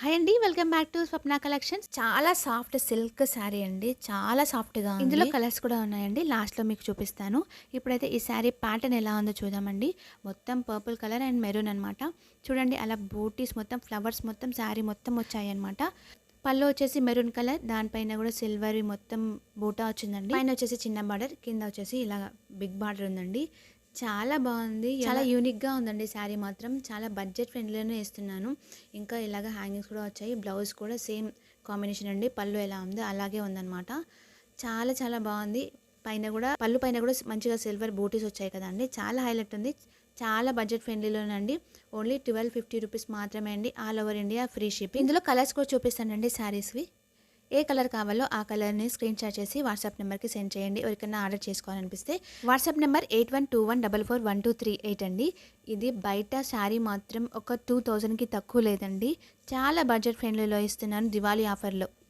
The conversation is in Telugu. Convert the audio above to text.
హాయ్ అండి. Welcome back to Swapna collections. చాలా సాఫ్ట్ సిల్క్ శారీ అండి. చాలా సాఫ్ట్‌గా ఉంది. ఇందులో కలర్స్ కూడా ఉన్నాయండి. లాస్ట్‌లో మీకు చూపిస్తాను. ఇప్పుడైతే ఈ శారీ ప్యాటర్న్ ఎలా ఉందో చూద్దామండి. మొత్తం పర్పుల్ కలర్ అండ్ మెరూన్ అనమాట. చూడండి అలా బూటీస్ మొత్తం ఫ్లవర్స్ మొత్తం శారీ మొత్తం వచ్చాయన్నమాట. పళ్ళు వచ్చేసి మెరూన్ కలర్, దానిపైన కూడా సిల్వర్‌వి మొత్తం బూటా వచ్చిందండి. పైన వచ్చేసి చిన్న బార్డర్, కింద వచ్చేసి ఇలా బిగ్ బార్డర్ ఉందండి. చాలా బాగుంది. చాలా యూనిక్‌గా ఉందండి శారీ మాత్రం. చాలా బడ్జెట్ ఫ్రెండ్లీలోనే ఇస్తున్నాను. ఇంకా ఇలాగ హ్యాంగింగ్స్ కూడా వచ్చాయి. బ్లౌజ్ కూడా సేమ్ కాంబినేషన్ అండి. పళ్ళు ఎలా ఉందో అలాగే ఉందన్నమాట. చాలా చాలా బాగుంది. పైన కూడా పళ్ళు పైన కూడా మంచిగా సిల్వర్ బూటీస్ వచ్చాయి కదండి. చాలా హైలైట్ ఉంది. చాలా బడ్జెట్ ఫ్రెండ్లీలోనండి. ఓన్లీ 1250 రూపీస్ మాత్రమే అండి. All over India free shipping. ఇందులో కలర్స్ కూడా చూపిస్తానండి శారీస్వి. ఏ కలర్ కావాలో ఆ కలర్ని స్క్రీన్ షాట్ చేసి వాట్సాప్ నెంబర్కి సెండ్ చేయండి. ఎవరికైనా ఆర్డర్ చేసుకోవాలనిపిస్తే వాట్సాప్ నెంబర్ 8121441238 అండి. ఇది బయట శారీ మాత్రం ఒక 2000కి తక్కువ లేదండి. చాలా బడ్జెట్ ఫ్రెండ్లీలో ఇస్తున్నాను దివాళీ ఆఫర్లో.